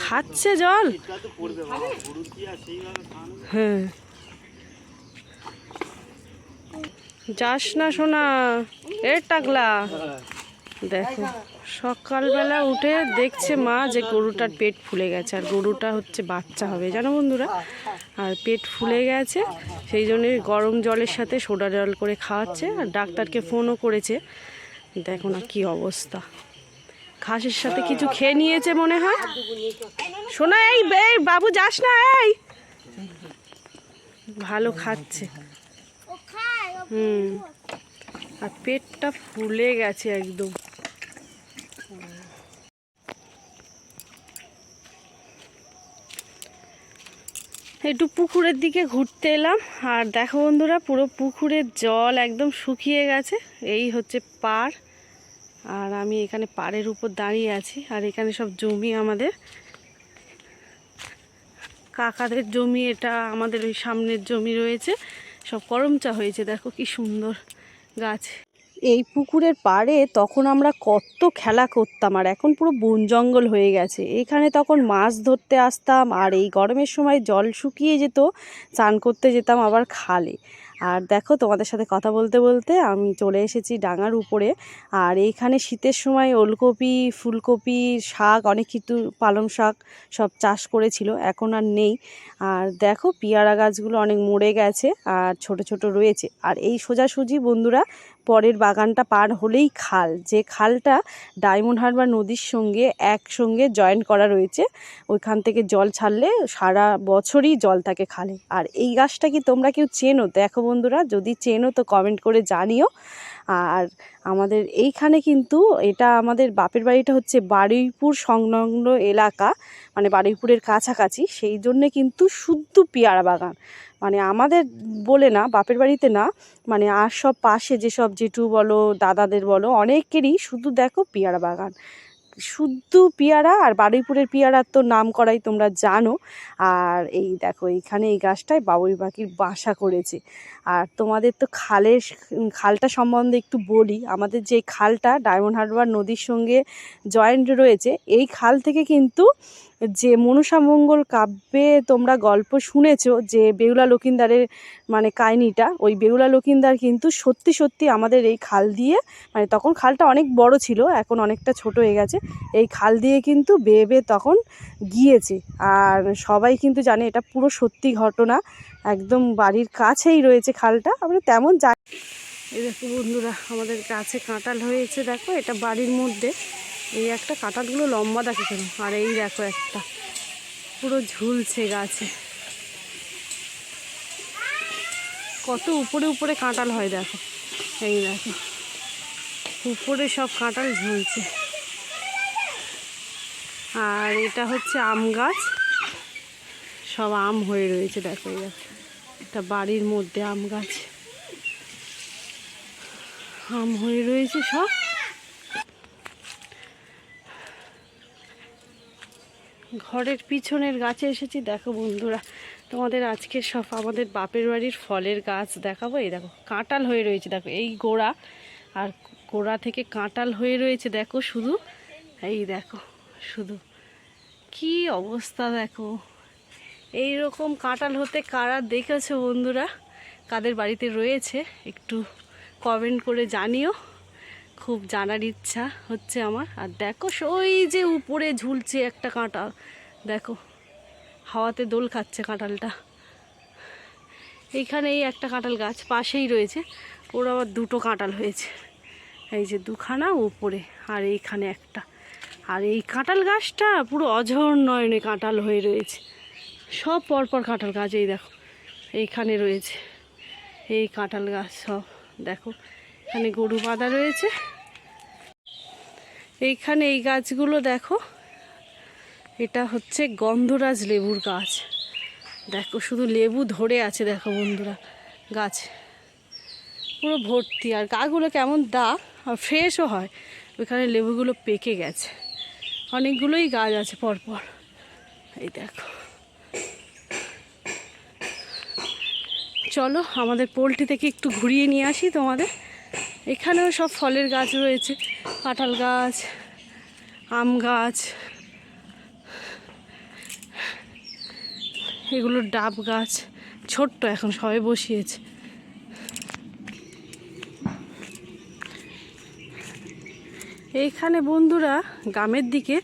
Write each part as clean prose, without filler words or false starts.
খাচ্ছে জল। হ্যাঁ, যাস না শোনা, এর টাকলা। দেখো সকালবেলা উঠে দেখছে মা যে গরুটার পেট ফুলে গেছে, আর গরুটা হচ্ছে বাচ্চা হবে জানো বন্ধুরা। আর পেট ফুলে গেছে, সেই জন্যে গরম জলের সাথে সোডা জল করে খাওয়াচ্ছে, আর ডাক্তারকে ফোনও করেছে। দেখো না কি অবস্থা, ঘাসের সাথে কিছু খেয়ে নিয়েছে মনে হয়। শোনা এই বাবু যাস না, এই ভালো খাচ্ছে। আর পেটটা ফুলে গেছে একদম। একটু পুকুরের দিকে ঘুরতে এলাম, আর দেখো বন্ধুরা পুরো পুকুরের জল একদম শুকিয়ে গেছে। এই হচ্ছে পাড়, আর আমি এখানে পাড়ের উপর দাঁড়িয়ে আছি। আর এখানে সব জমি আমাদের কাকাদের জমি, এটা আমাদের ওই সামনের জমি রয়েছে, সব করমচা হয়েছে। দেখো কি সুন্দর গাছ। এই পুকুরের পাড়ে তখন আমরা কত খেলা করতাম, আর এখন পুরো বন জঙ্গল হয়ে গেছে। এখানে তখন মাছ ধরতে আসতাম, আর এই গরমের সময় জল শুকিয়ে যেত, স্নান করতে যেতাম আবার খালে। আর দেখো তোমাদের সাথে কথা বলতে বলতে আমি চলে এসেছি ডাঙার উপরে। আর এইখানে শীতের সময় ওলকপি, ফুলকপি, শাক, অনেক কিছু, পালং শাক সব চাষ করেছিল, এখন আর নেই। আর দেখো পেয়ারা গাছগুলো অনেক মরে গেছে, আর ছোট ছোট রয়েছে। আর এই সোজাসুজি বন্ধুরা পরের বাগানটা পার হলেই খাল, যে খালটা ডায়মন্ড হারবার নদীর সঙ্গে একসঙ্গে জয়েন করা রয়েছে। ওইখান থেকে জল ছাড়লে সারা বছরই জল থাকে খালে। আর এই গাছটা কি তোমরা কেউ চেনো? দেখো বন্ধুরা, যদি চেনো তো কমেন্ট করে জানিও। আর আমাদের এইখানে কিন্তু এটা আমাদের বাপের বাড়িটা হচ্ছে বারুইপুর সংলগ্ন এলাকা, মানে বারুইপুরের কাছাকাছি, সেই জন্যে কিন্তু শুদ্ধ পেয়ারা বাগান। মানে আমাদের বলে না, বাপের বাড়িতে না, মানে আর সব পাশে যেসব জেঠু বলো, দাদাদের বলো, অনেকেরই শুধু দেখো পেয়ারা বাগান, শুদ্ধ পেয়ারা। আর বারুইপুরের পেয়ারার তো নাম করাই তোমরা জানো। আর এই দেখো এইখানে এই গাছটায় বাবুই পাখির বাসা করেছে। আর তোমাদের তো খালটা সম্বন্ধে একটু বলি। আমাদের যে খালটা ডায়মন্ড হারবার নদীর সঙ্গে জয়েন্ট রয়েছে, এই খাল থেকে কিন্তু যে মনসামঙ্গল কাব্যে তোমরা গল্প শুনেছো, যে বেহুলা লকিন্দারের মানে কাহিনিটা, ওই বেহুলা লকিন্দার কিন্তু সত্যি সত্যি আমাদের এই খাল দিয়ে, মানে তখন খালটা অনেক বড় ছিল, এখন অনেকটা ছোট হয়ে গেছে, এই খাল দিয়ে কিন্তু বেয়ে বেয়ে তখন গিয়েছে। আর সবাই কিন্তু জানে এটা পুরো সত্যি ঘটনা, একদম বাড়ির কাছেই রয়েছে খালটা। আমরা তেমন জানি। এই দেখো বন্ধুরা আমাদের গাছে কাঁঠাল হয়েছে, দেখো এটা বাড়ির মধ্যে। এই একটা কাঁঠালগুলো লম্বা দেখো কেন, আর এই দেখো একটা পুরো ঝুলছে গাছে, কত উপরে উপরে কাঁঠাল হয় দেখো। এই দেখো উপরে সব কাঁঠাল ঝুলছে। আর এটা হচ্ছে আম গাছ, সব আম হয়ে রয়েছে দেখো। এই দেখো এটা বাড়ির মধ্যে আম গাছ, আম হয়ে রয়েছে সব। ঘরের পিছনের গাছে এসেছি, দেখো বন্ধুরা তোমাদের আজকে সব আমাদের বাপের বাড়ির ফলের গাছ দেখাবো। এই দেখো কাঁঠাল হয়ে রয়েছে, দেখো এই গোড়া, আর গোড়া থেকে কাঁঠাল হয়ে রয়েছে দেখো শুধু। এই দেখো শুধু কি অবস্থা দেখো। এই রকম কাঁঠাল হতে কারা দেখেছো বন্ধুরা, কাদের বাড়িতে রয়েছে একটু কমেন্ট করে জানিও, খুব জানার ইচ্ছা হচ্ছে আমার। আর দেখো ওই যে উপরে ঝুলছে একটা কাঁঠাল, দেখো হাওয়াতে দোল খাচ্ছে কাঁঠালটা। এইখানে এই একটা কাঁঠাল গাছ পাশেই রয়েছে, ওর আবার দুটো কাঁঠাল হয়েছে, এই যে দুখানা উপরে, আর এইখানে একটা। আর এই কাঁঠাল গাছটা পুরো অঝোর নয়নে কাঁঠাল হয়ে রয়েছে, সব পরপর কাঁঠাল গাছ। এই দেখো এইখানে রয়েছে এই কাঁঠাল গাছ সব, দেখো এখানে গরু বাঁধা রয়েছে। এইখানে এই গাছগুলো দেখো, এটা হচ্ছে গন্ধরাজ লেবুর গাছ, দেখো শুধু লেবু ধরে আছে দেখো বন্ধুরা, গাছ পুরো ভর্তি। আর গাছগুলো কেমন দাগ, আর ফ্রেশও হয়, ওইখানে লেবুগুলো পেকে গেছে, অনেকগুলোই গাছ আছে পরপর। এই দেখো চলো আমাদের পোলট্রি থেকে একটু ঘুরিয়ে নিয়ে আসি তোমাদের। এখানেও সব ফলের গাছ রয়েছে, কাঁঠাল গাছ, আম গাছ, এগুলো ডাব গাছ, ছোট্ট এখন সবে বসিয়েছে। এইখানে বন্ধুরা গ্রামের দিকে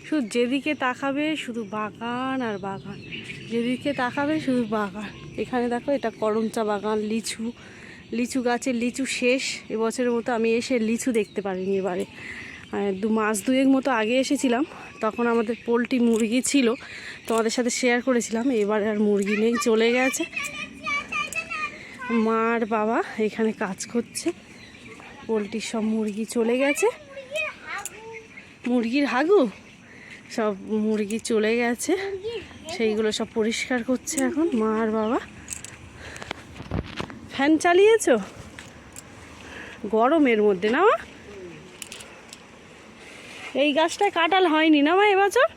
শুধু যেদিকে তাকাবে শুধু বাগান আর বাগান, যেদিকে তাকাবে শুধু বাগান। এখানে দেখো এটা করমচা বাগান, লিচু, লিচু গাছের লিচু শেষ এবছরের মতো। আমি এসে লিচু দেখতে পারিনি এবারে, মাস দুয়েক মতো আগে এসেছিলাম, তখন আমাদের পোলট্রি মুরগি ছিল, তোমাদের সাথে শেয়ার করেছিলাম। এবারে আর মুরগি নেই, চলে গেছে। মা আর বাবা এখানে কাজ করছে, পোলট্রির সব মুরগি চলে গেছে, মুরগির হাগু সব মুরগি চলে গেছে, সেইগুলো সব পরিষ্কার করছে এখন মা আর বাবা। ফ্যান চালিয়েছো গরমের মধ্যে না মা? এই গাছটায় কাঁঠাল হয়নি না মা এবছর?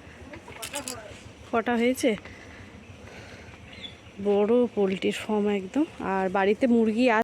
কটা হয়েছে? বড় পোলট্রির ফার্ম একদম। আর বাড়িতে মুরগি